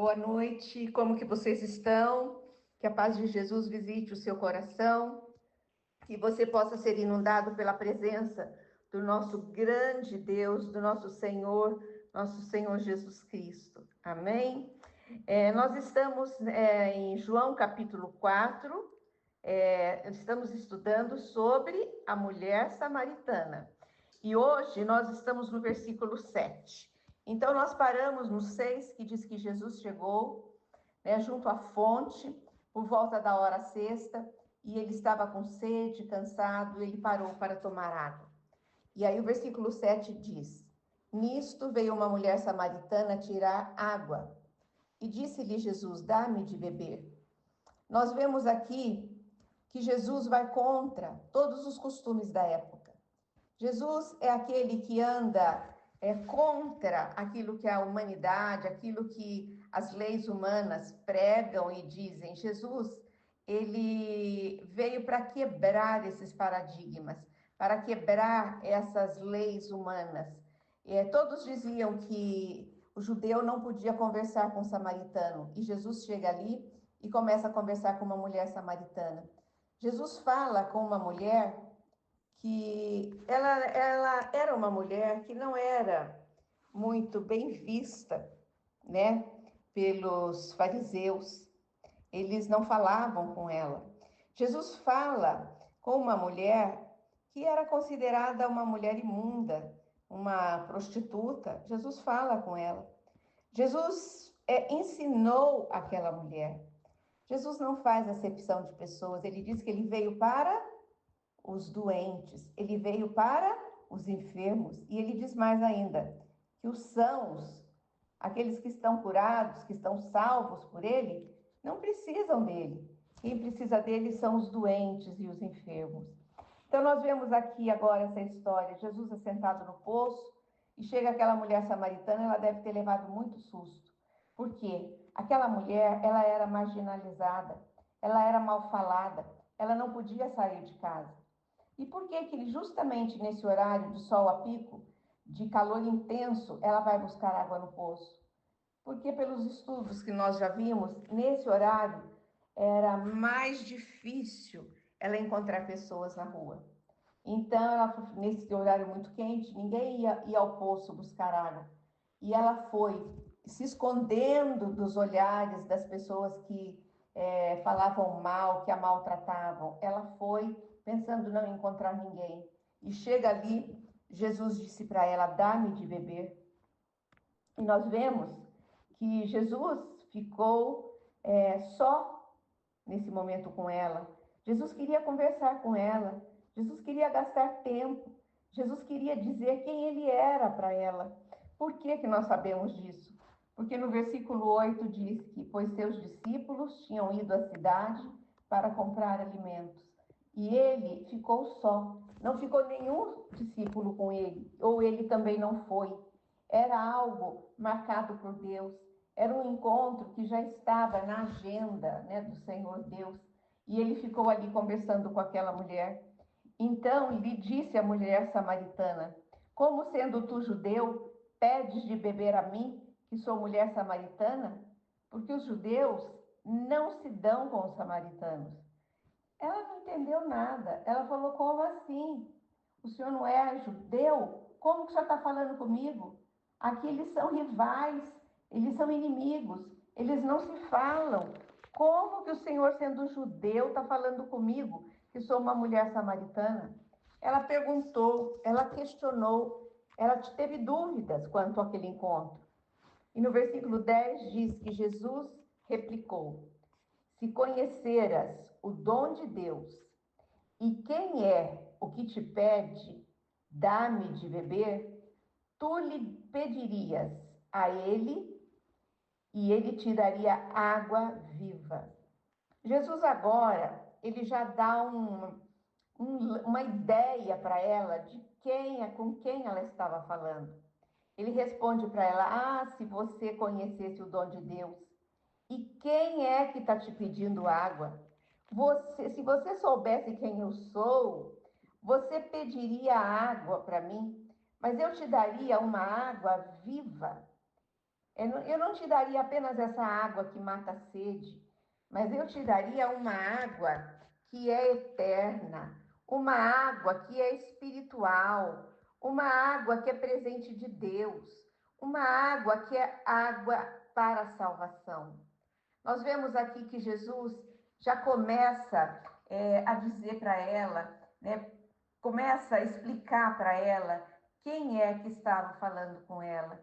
Boa noite, como que vocês estão? Que a paz de Jesus visite o seu coração, que você possa ser inundado pela presença do nosso grande Deus, do nosso Senhor Jesus Cristo. Amém? Nós estamos em João capítulo 4, estamos estudando sobre a mulher samaritana. E hoje nós estamos no versículo 7. Então, nós paramos no 6, que diz que Jesus chegou, junto à fonte, por volta da hora sexta, e ele estava com sede, cansado, ele parou para tomar água. E aí o versículo 7 diz: Nisto veio uma mulher samaritana tirar água, e disse-lhe Jesus: Dá-me de beber. Nós vemos aqui que Jesus vai contra todos os costumes da época. Jesus é aquele que anda contra aquilo que a humanidade, aquilo que as leis humanas pregam e dizem. Jesus, ele veio para quebrar esses paradigmas, para quebrar essas leis humanas. Todos diziam que o judeu não podia conversar com o samaritano, e Jesus chega ali e começa a conversar com uma mulher samaritana. Jesus fala com uma mulher que ela era uma mulher que não era muito bem vista, pelos fariseus. Eles não falavam com ela. Jesus fala com uma mulher que era considerada uma mulher imunda, uma prostituta. Jesus fala com ela. Jesus ensinou aquela mulher. Jesus não faz acepção de pessoas. Ele diz que ele veio para os doentes, ele veio para os enfermos, e ele diz mais ainda, que os sãos, aqueles que estão curados, que estão salvos por ele, não precisam dele. Quem precisa dele são os doentes e os enfermos. Então nós vemos aqui agora essa história, Jesus assentado no poço, e chega aquela mulher samaritana, ela deve ter levado muito susto. Por quê? Aquela mulher, ela era marginalizada, ela era mal falada, ela não podia sair de casa. E por que que justamente nesse horário de sol a pico, de calor intenso, ela vai buscar água no poço? Porque pelos estudos que nós já vimos, nesse horário era mais difícil ela encontrar pessoas na rua. Então, nesse horário muito quente, ninguém ia ao poço buscar água. E ela foi se escondendo dos olhares das pessoas que falavam mal, que a maltratavam. Ela foi pensando não encontrar ninguém. E chega ali, Jesus disse para ela: Dá-me de beber. E nós vemos que Jesus ficou só nesse momento com ela. Jesus queria conversar com ela. Jesus queria gastar tempo. Jesus queria dizer quem ele era para ela. Por que que nós sabemos disso? Porque no versículo 8 diz que, pois seus discípulos tinham ido à cidade para comprar alimentos. E ele ficou só. Não ficou nenhum discípulo com ele, ou ele também não foi. Era algo marcado por Deus. Era um encontro que já estava na agenda, do Senhor Deus. E ele ficou ali conversando com aquela mulher. Então lhe disse a mulher samaritana: Como sendo tu judeu, pedes de beber a mim, que sou mulher samaritana? Porque os judeus não se dão com os samaritanos. Ela não entendeu nada. Ela falou: Como assim? O senhor não é judeu? Como que o senhor está falando comigo? Aqui eles são rivais, eles são inimigos, eles não se falam. Como que o senhor, sendo judeu, está falando comigo, que sou uma mulher samaritana? Ela perguntou, ela questionou, ela teve dúvidas quanto àquele encontro. E no versículo 10 diz que Jesus replicou: Se conheceras o dom de Deus e quem é o que te pede, dá-me de beber, tu lhe pedirias a ele e ele te daria água viva. Jesus agora, ele já dá uma ideia para ela de com quem ela estava falando. Ele responde para ela: se você conhecesse o dom de Deus, e quem é que está te pedindo água? Se você soubesse quem eu sou, você pediria água para mim, mas eu te daria uma água viva. Eu não te daria apenas essa água que mata a sede, mas eu te daria uma água que é eterna, uma água que é espiritual, uma água que é presente de Deus, uma água que é água para a salvação. Nós vemos aqui que Jesus já começa a dizer para ela, né, começa a explicar para ela quem é que estava falando com ela.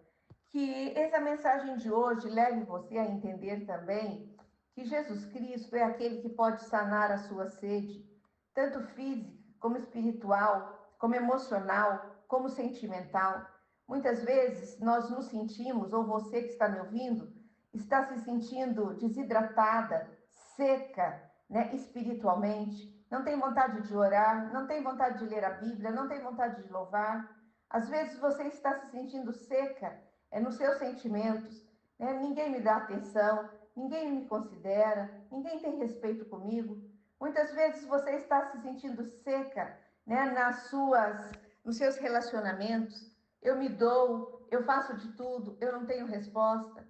Que essa mensagem de hoje leve você a entender também que Jesus Cristo é aquele que pode sanar a sua sede, tanto física como espiritual, como emocional, como sentimental. Muitas vezes nós nos sentimos, ou você que está me ouvindo, está se sentindo desidratada, seca, né, espiritualmente, não tem vontade de orar, não tem vontade de ler a Bíblia, não tem vontade de louvar. Às vezes você está se sentindo seca, nos seus sentimentos, né? Ninguém me dá atenção, ninguém me considera, ninguém tem respeito comigo. Muitas vezes você está se sentindo seca, né, nos seus relacionamentos. Eu me dou, eu faço de tudo, eu não tenho resposta.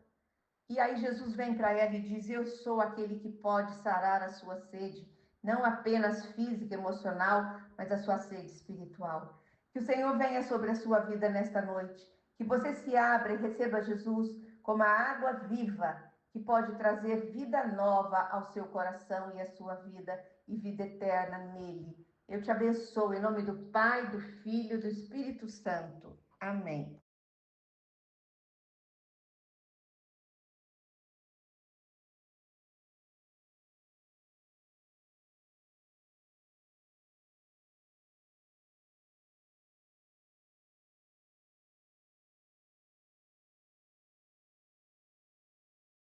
E aí Jesus vem para ela e diz: Eu sou aquele que pode sarar a sua sede, não apenas física, emocional, mas a sua sede espiritual. Que o Senhor venha sobre a sua vida nesta noite, que você se abra e receba Jesus como a água viva, que pode trazer vida nova ao seu coração e à sua vida, e vida eterna nele. Eu te abençoo em nome do Pai, do Filho e do Espírito Santo. Amém.